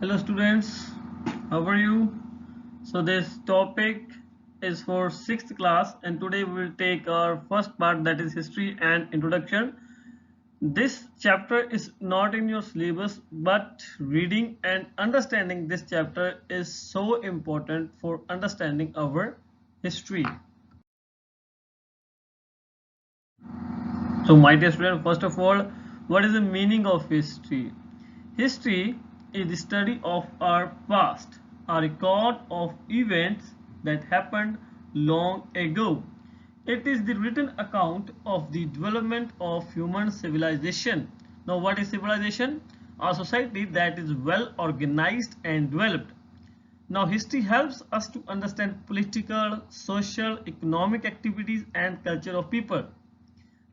Hello students, how are you? So this topic is for 6th class and today we will take our first part, that is history and introduction. This chapter is not in your syllabus, but reading and understanding this chapter is so important for understanding our history. So my dear student, first of all, what is the meaning of history? History is the study of our past, a record of events that happened long ago. It is the written account of the development of human civilization. Now, what is civilization? A society that is well organized and developed. Now, history helps us to understand political, social, economic activities and culture of people.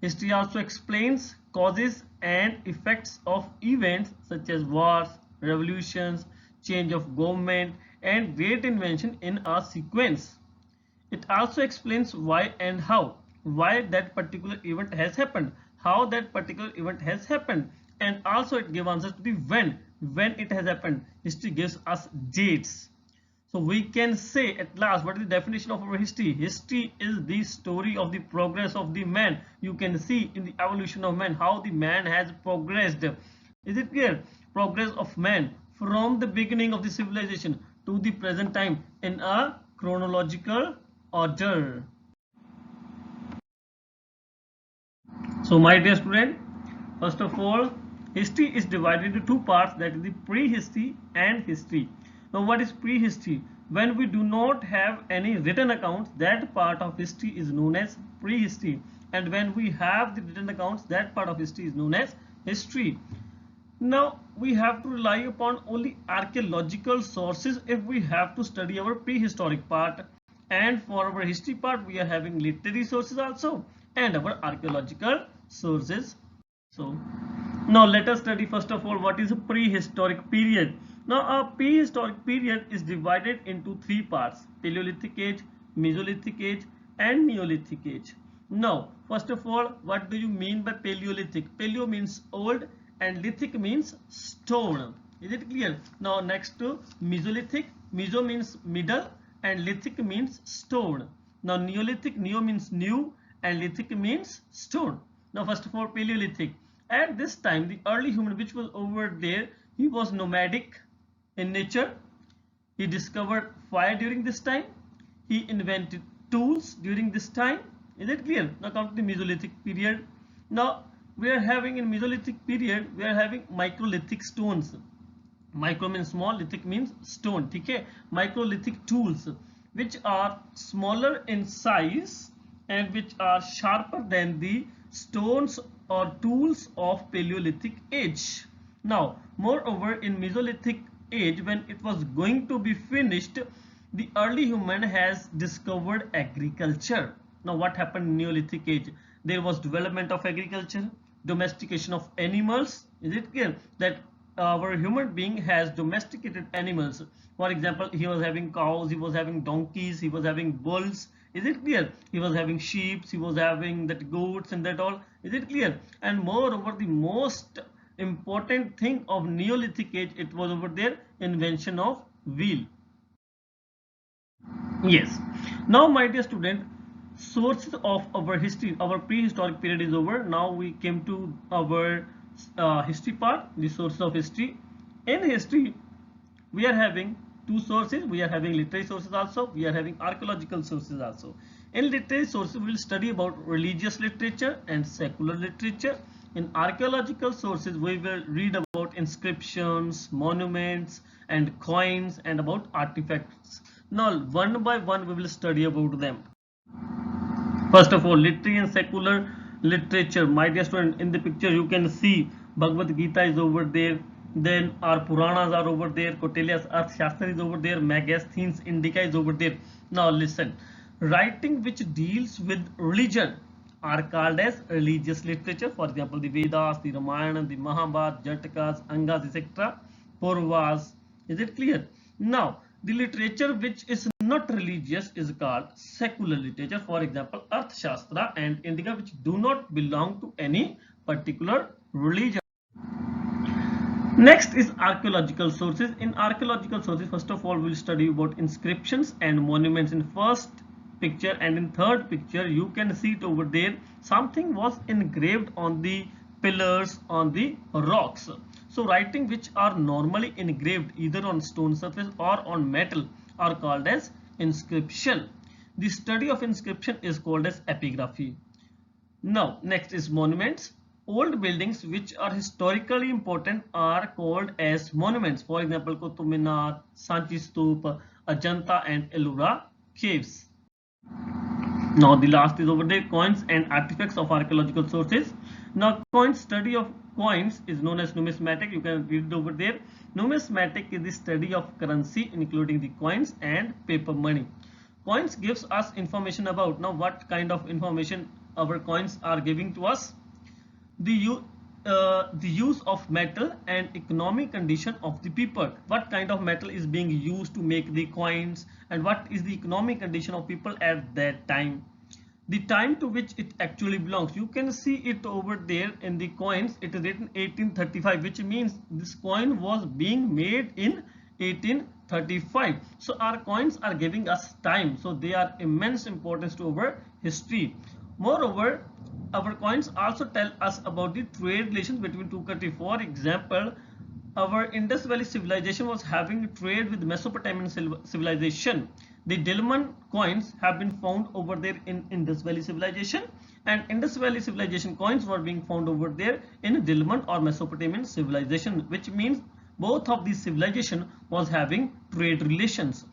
History also explains causes and effects of events such as wars, revolutions, change of government, and great invention in a sequence. It also explains why and how, why that particular event has happened, how that particular event has happened, and also it gives answers to the when it has happened. History gives us dates. So we can say at last, what is the definition of our history? History is the story of the progress of the man. You can see in the evolution of man how the man has progressed. Is it clear? Progress of man from the beginning of the civilization to the present time in a chronological order. So my dear student, first of all, history is divided into two parts, that is the prehistory and history. Now what is prehistory? When we do not have any written accounts, that part of history is known as prehistory. And when we have the written accounts, that part of history is known as history. Now we have to rely upon only archaeological sources if we have to study our prehistoric part, and for our history part we are having literary sources also and our archaeological sources. So now let us study first of all what is a prehistoric period. Now a prehistoric period is divided into three parts: Paleolithic age, Mesolithic age and Neolithic age. Now first of all, what do you mean by Paleolithic? Paleo means old and lithic means stone. Is it clear? Now next to Mesolithic, Meso means middle and lithic means stone. Now Neolithic, neo means new and lithic means stone. Now first of all, Paleolithic. At this time the early human which was over there, he was nomadic in nature. He discovered fire during this time. He invented tools during this time. Is it clear? Now come to the Mesolithic period. Now we are having in Mesolithic period, we are having microlithic stones. Micro means small, lithic means stone. Okay? Microlithic tools which are smaller in size and which are sharper than the stones or tools of Paleolithic age. Now moreover, in Mesolithic age, when it was going to be finished, the early human has discovered agriculture. Now what happened in Neolithic age? There was development of agriculture, domestication of animals. Is it clear that our human being has domesticated animals? For example, he was having cows, he was having donkeys, he was having bulls. Is it clear? He was having sheep, he was having that goats and that all. Is it clear? And moreover, the most important thing of Neolithic age, it was over there, invention of wheel. Yes. Now my dear student, sources of our history, our prehistoric period is over. Now we came to our history part, the sources of history. In history we are having two sources. We are having literary sources also, we are having archaeological sources also. In literary sources we will study about religious literature and secular literature. In archaeological sources we will read about inscriptions, monuments and coins and about artifacts. Now one by one we will study about them. First of all, literary and secular literature. My dear student, in the picture you can see Bhagavad Gita is over there. Then our Puranas are over there. Kautilya's Arthashastra is over there. Megasthenes Indica is over there. Now listen. Writing which deals with religion are called as religious literature. For example, the Vedas, the Ramayana, the Mahabharata, Jatakas, Angas, etc. Purvas. Is it clear? Now, the literature which is not religious is called secular literature. For example, Arthashastra and Indica, which do not belong to any particular religion. Next is archaeological sources. In archaeological sources, first of all, we'll study about inscriptions and monuments. In first picture and in third picture, you can see it over there. Something was engraved on the pillars, on the rocks. So writing which are normally engraved either on stone surface or on metal are called as inscription. The study of inscription is called as epigraphy. Now, next is monuments. Old buildings which are historically important are called as monuments. For example, Qutub Minar, Sanchi Stupa, Ajanta and Ellora caves. Now, the last is over there, coins and artifacts of archaeological sources. Now, study of coins is known as numismatic. You can read it over there. Numismatic is the study of currency, including the coins and paper money. Coins gives us information about, now what kind of information our coins are giving to us. The use of metal and economic condition of the people. What kind of metal is being used to make the coins, and what is the economic condition of people at that time. The time to which it actually belongs. You can see it over there in the coins. It is written 1835, which means this coin was being made in 1835. So our coins are giving us time. So they are immense importance to our history. Moreover, our coins also tell us about the trade relations between two countries. For example, our Indus Valley civilization was having trade with Mesopotamian civilization. The Dilmun coins have been found over there in Indus Valley civilization, and Indus Valley civilization coins were being found over there in Dilmun or Mesopotamian civilization, which means both of these civilization was having trade relations.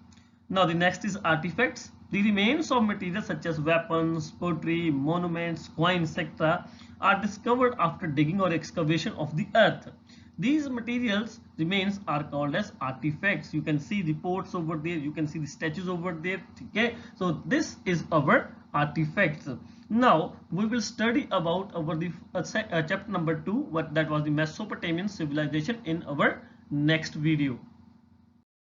Now the next is artifacts. The remains of materials such as weapons, pottery, monuments, coins, etc. are discovered after digging or excavation of the earth. These materials remains are called as artifacts. You can see the pots over there, you can see the statues over there. Okay, so this is our artifacts. Now we will study about our chapter number 2, what that was the Mesopotamian civilization, in our next video.